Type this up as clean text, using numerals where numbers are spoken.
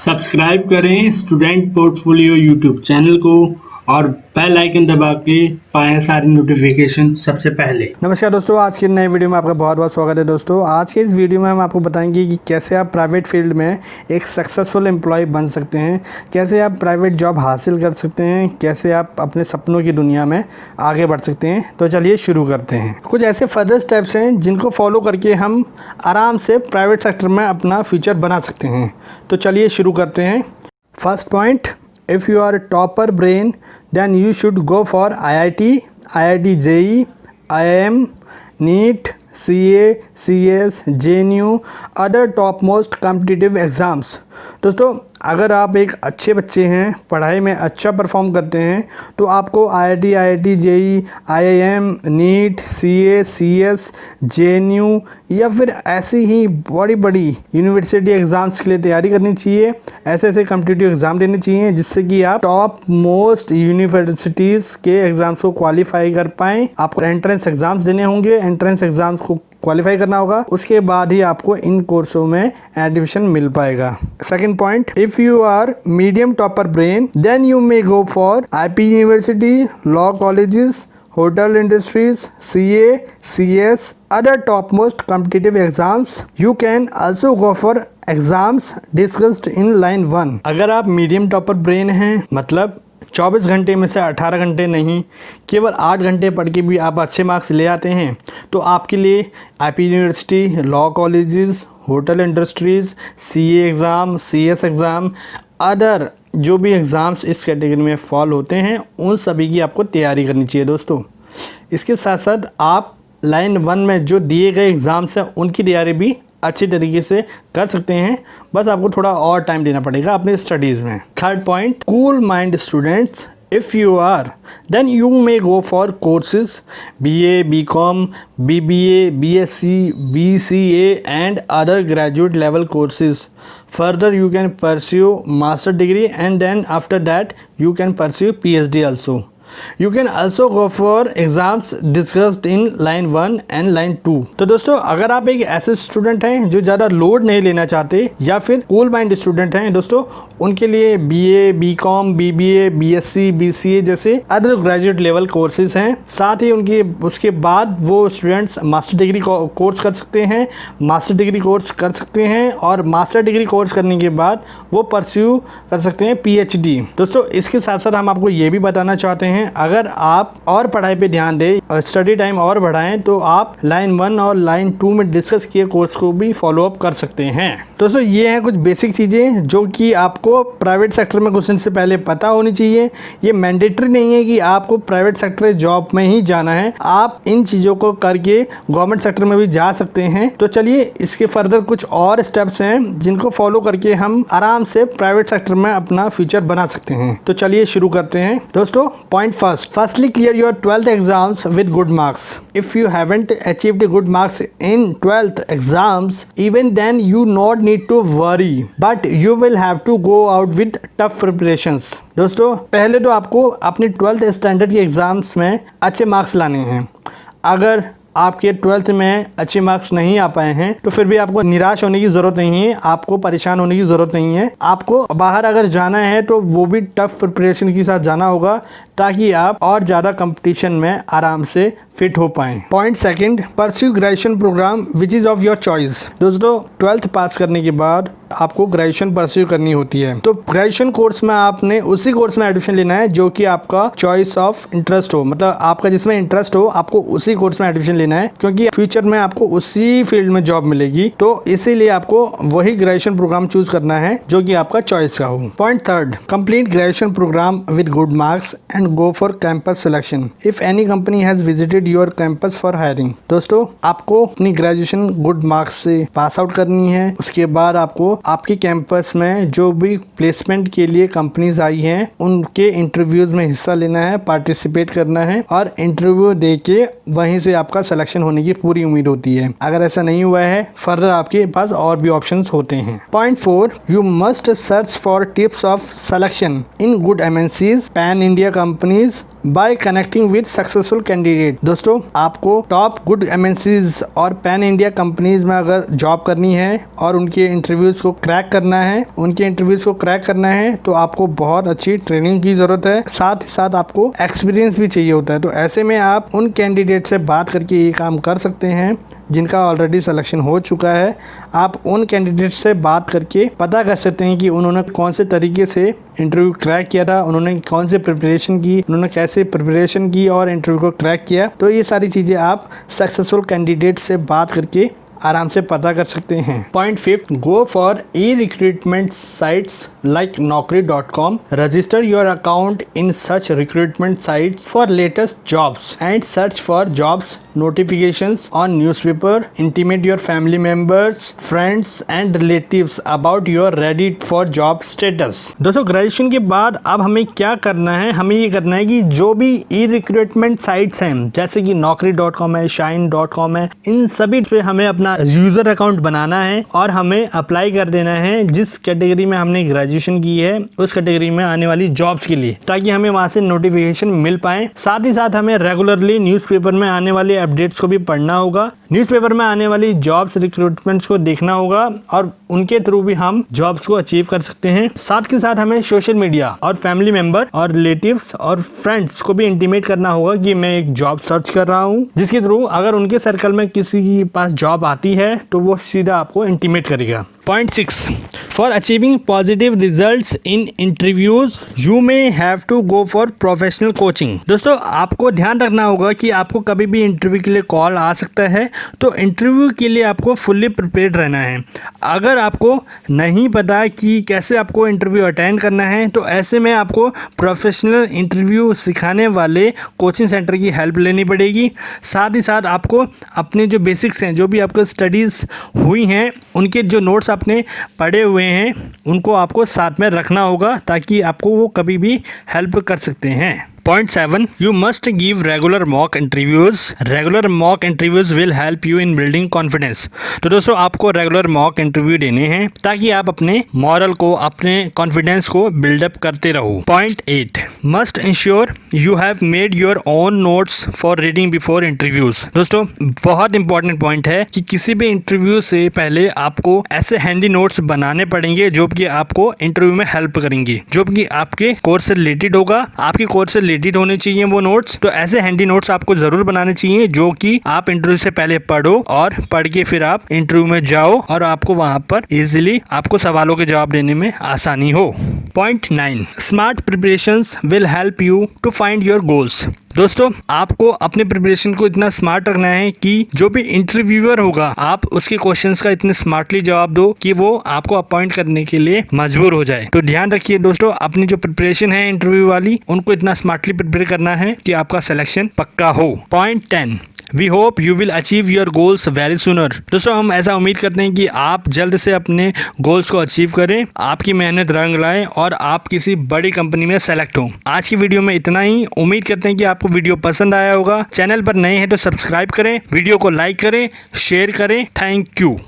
Subscribe करें student portfolio YouTube channel को और बेल आइकन दबा के पाएं सारी नोटिफिकेशन सबसे पहले। नमस्कार दोस्तों, आज की नई वीडियो में आपका बहुत बहुत स्वागत है। दोस्तों, आज के इस वीडियो में हम आपको बताएंगे कि कैसे आप प्राइवेट फील्ड में एक सक्सेसफुल एम्प्लॉय बन सकते हैं, कैसे आप प्राइवेट जॉब हासिल कर सकते हैं, कैसे आप अपने सपनों की दुनिया में आगे बढ़ सकते हैं। तो चलिए शुरू करते हैं। कुछ ऐसे फर्दर स्टेप्स हैं जिनको फॉलो करके हम आराम से प्राइवेट सेक्टर में अपना फ्यूचर बना सकते हैं। तो चलिए शुरू करते हैं। First point, if you are a topper brain then you should go for IIT, IIT JEE, IIM, NEET, CA, CS, JNU, other topmost competitive exams। दोस्तों, अगर आप एक अच्छे बच्चे हैं, पढ़ाई में अच्छा परफॉर्म करते हैं, तो आपको IIT, JEE, IIM, NEET, CA, CS, JNU या फिर ऐसी ही बड़ी बड़ी यूनिवर्सिटी एग्ज़ाम्स के लिए तैयारी करनी चाहिए। ऐसे कम्पिटिटिव एग्ज़ाम देने चाहिए जिससे कि आप टॉप मोस्ट यूनिवर्सिटीज़ के एग्ज़ाम्स को क्वालिफाई कर पाएँ। आपको एंट्रेंस एग्ज़ाम्स देने होंगे, एंट्रेंस एग्ज़ाम्स को क्वालिफाई करना होगा, उसके बाद ही आपको इन कोर्सों में एडमिशन मिल पाएगा। Second point, if you are medium topper brain then you may go for IP university, law colleges, hotel industries, CA, CS, other topmost competitive exams. You can also go for exams discussed in line 1। अगर आप medium topper brain हैं, मतलब 24 घंटे में से 18 घंटे नहीं, केवल 8 घंटे पढ़ के भी आप अच्छे मार्क्स ले आते हैं, तो आपके लिए IP university, law colleges, hotel industries, CA exam, CS exam, other जो भी एग्ज़ाम्स इस कैटेगरी में फॉल होते हैं, उन सभी की आपको तैयारी करनी चाहिए। दोस्तों, इसके साथ साथ आप लाइन 1 में जो दिए गए एग्ज़ाम्स हैं उनकी तैयारी भी अच्छी तरीके से कर सकते हैं, बस आपको थोड़ा और टाइम देना पड़ेगा अपने स्टडीज़ में। Third point, cool mind students, if you are then you may go for courses BA, BCom, BBA, BSc, BCA and other graduate level courses. Further you can pursue master degree and then after that you can pursue PhD also. You can also go for exams discussed in line 1 and line 2। तो दोस्तों, अगर आप एक ऐसे student हैं जो ज़्यादा load नहीं लेना चाहते या फिर कूल माइंड स्टूडेंट हैं, दोस्तों उनके लिए BA, BCom, BBA, BSc, BCA जैसे अदर ग्रेजुएट लेवल कोर्सेज हैं। साथ ही उसके बाद वो स्टूडेंट्स मास्टर डिग्री कोर्स कर सकते हैं, मास्टर डिग्री कोर्स कर सकते हैं और मास्टर डिग्री कोर्स करने के बाद वो परस्यू कर सकते हैं PhD। दोस्तों, इसके साथ साथ हम आपको ये भी बताना चाहते हैं, अगर आप और पढ़ाई पे ध्यान दें और स्टडी टाइम और बढ़ाएं तो आप लाइन 1 और लाइन 2 में डिस्कस किए कोर्स को भी फॉलो अप कर सकते हैं। दोस्तों, ये हैं कुछ बेसिक चीज़ें जो कि आपको प्राइवेट सेक्टर में घुसने से पहले पता होनी चाहिए। ये मैंडेटरी नहीं है कि आपको प्राइवेट सेक्टर जॉब में ही जाना है, आप इन चीज़ों को करके गवर्नमेंट सेक्टर में भी जा सकते हैं। तो चलिए इसके फर्दर कुछ और स्टेप्स हैं जिनको फॉलो करके हम आराम से प्राइवेट सेक्टर में अपना फ्यूचर बना सकते हैं। तो चलिए शुरू करते हैं। दोस्तों, point firstly clear your 12th exams with good marks। if you haven't achieved good marks in 12th exams, even then you not need to worry, but you will have to go out with tough preparations। दोस्तों, पहले तो आपको अपनी 12th standard के exams में अच्छे marks लाने हैं। अगर आपके 12th में अच्छे मार्क्स नहीं आ पाए हैं तो फिर भी आपको निराश होने की ज़रूरत नहीं है, आपको परेशान होने की ज़रूरत नहीं है। आपको बाहर अगर जाना है तो वो भी टफ प्रिपरेशन के साथ जाना होगा ताकि आप और ज़्यादा कंपटीशन में आराम से फिट हो पाएँ। Point second, pursue graduation program which is of your choice. दोस्तों, 12th पास करने के बाद आपको ग्रेजुएशन परस्यू करनी होती है, तो ग्रेजुएशन कोर्स में आपने उसी कोर्स में एडमिशन लेना है जो कि आपका चॉइस ऑफ इंटरेस्ट हो, मतलब आपका जिसमें इंटरेस्ट हो आपको उसी कोर्स में एडमिशन लेना है, क्योंकि फ्यूचर में आपको उसी फील्ड में जॉब मिलेगी। तो इसीलिए आपको वही ग्रेजुएशन प्रोग्राम चूज करना है जो कि आपका चॉइस का हो। Point third, complete graduation program with good marks and go for campus selection if any company has visited your campus for hiring. दोस्तों, आपको अपनी ग्रेजुएशन गुड मार्क्स से पास आउट करनी है, उसके बाद आपको आपके कैंपस में जो भी प्लेसमेंट के लिए कंपनीज आई हैं उनके इंटरव्यूज में हिस्सा लेना है, पार्टिसिपेट करना है और इंटरव्यू दे के वहीं से आपका सिलेक्शन होने की पूरी उम्मीद होती है। अगर ऐसा नहीं हुआ है, फर्दर आपके पास और भी ऑप्शंस होते हैं। Point 4, you must search for tips of selection in good MNCs, pan India companies by connecting with successful candidate. दोस्तों, आपको टॉप गुड एमएनसीज और पैन इंडिया कंपनीज में अगर जॉब करनी है और उनके इंटरव्यूज को क्रैक करना है तो आपको बहुत अच्छी ट्रेनिंग की ज़रूरत है, साथ ही साथ आपको एक्सपीरियंस भी चाहिए होता है। तो ऐसे में आप उन कैंडिडेट से बात करके ये काम कर सकते हैं जिनका ऑलरेडी सिलेक्शन हो चुका है। आप उन कैंडिडेट से बात करके पता कर सकते हैं कि उन्होंने कौन से तरीके से इंटरव्यू क्रैक किया था, उन्होंने कौन से प्रिपरेशन की, उन्होंने कैसे प्रिपरेशन की और इंटरव्यू को क्रैक किया। तो ये सारी चीज़ें आप सक्सेसफुल कैंडिडेट से बात करके आराम से पता कर सकते हैं। Point 5, go for e-recruitment sites like naukri.com. Register your account in such recruitment sites for latest jobs and search for jobs notifications on newspaper. Intimate your family members, friends and relatives about your ready for job status. दोस्तों, graduation के बाद अब हमें क्या करना है? हमें ये करना है कि जो भी ई रिक्रूटमेंट साइट्स हैं जैसे कि naukri.com है, shine.com है, इन सभी पे हमें अपना यूजर अकाउंट बनाना है और हमें अप्लाई कर देना है जिस कैटेगरी में हमने ग्रेजुएशन की है उस कैटेगरी में आने वाली जॉब्स के लिए, ताकि हमें वहां से नोटिफिकेशन मिल पाए। साथ ही साथ हमें रेगुलरली न्यूज़पेपर में आने वाले अपडेट्स को भी पढ़ना होगा, न्यूज़पेपर में आने वाली जॉब्स रिक्रूटमेंट्स को देखना होगा और उनके थ्रू भी हम जॉब्स को अचीव कर सकते हैं। साथ के साथ हमें सोशल मीडिया और फैमिली मेंबर और रिलेटिव्स और फ्रेंड्स को भी इंटीमेट करना होगा कि मैं एक जॉब सर्च कर रहा हूँ, जिसके थ्रू अगर उनके सर्कल में किसी के पास जॉब आती है तो वो सीधा आपको इंटीमेट करेगा। Point 6, for achieving positive results in interviews you may have to go for professional coaching. दोस्तों, आपको ध्यान रखना होगा कि आपको कभी भी इंटरव्यू के लिए कॉल आ सकता है, तो इंटरव्यू के लिए आपको फुल्ली प्रिपेयर्ड रहना है। अगर आपको नहीं पता कि कैसे आपको इंटरव्यू अटेंड करना है तो ऐसे में आपको प्रोफेशनल इंटरव्यू सिखाने वाले कोचिंग सेंटर की हेल्प लेनी पड़ेगी। साथ ही साथ आपको अपने जो बेसिक्स हैं, जो भी आपको स्टडीज़ हुई हैं, उनके जो नोट्स आपने पढ़े हुए हैं उनको आपको साथ में रखना होगा ताकि आपको वो कभी भी हेल्प कर सकते हैं। Point 7, you must give regular mock interviews. Regular mock interviews will help you in building confidence. तो दोस्तों, आपको रेगुलर मॉक इंटरव्यू देने हैं ताकि आप अपने मॉरल को, अपने कॉन्फिडेंस को बिल्डअप करते रहो। Point 8, must ensure you have made your own notes for reading before interviews. दोस्तों, बहुत इंपॉर्टेंट पॉइंट है कि किसी भी इंटरव्यू से पहले आपको ऐसे हैंडी नोट्स बनाने पड़ेंगे जो कि आपको इंटरव्यू में हेल्प करेंगी, जो कि आपके कोर्स से रिलेटेड होगा। आपके कोर्स से रिलेटेड होने चाहिए वो नोट्स। तो ऐसे हैंडी नोट्स आपको जरूर बनाने चाहिए जो कि आप इंटरव्यू से पहले पढ़ो और पढ़ के फिर आप इंटरव्यू में जाओ और आपको वहां पर इजीली आपको सवालों के जवाब देने में आसानी हो। Point 9, smart preparations will help you to find your goals. दोस्तों, आपको अपने प्रिपरेशन को इतना स्मार्ट रखना है कि जो भी इंटरव्यूअर होगा आप उसके क्वेश्चंस का इतने स्मार्टली जवाब दो कि वो आपको अपॉइंट करने के लिए मजबूर हो जाए। तो ध्यान रखिए दोस्तों, अपनी जो प्रिपरेशन है इंटरव्यू वाली, उनको इतना स्मार्टली प्रिपेयर करना है कि आपका सिलेक्शन पक्का हो। Point 10, we hope you will achieve your goals very sooner. दोस्तों, हम ऐसा उम्मीद करते हैं कि आप जल्द से अपने गोल्स को अचीव करें, आपकी मेहनत रंग लाए और आप किसी बड़ी कंपनी में सेलेक्ट हो। आज की वीडियो में इतना ही। उम्मीद करते हैं कि आपको वीडियो पसंद आया होगा। चैनल पर नए हैं तो सब्सक्राइब करें, वीडियो को लाइक करें, शेयर करें। Thank you.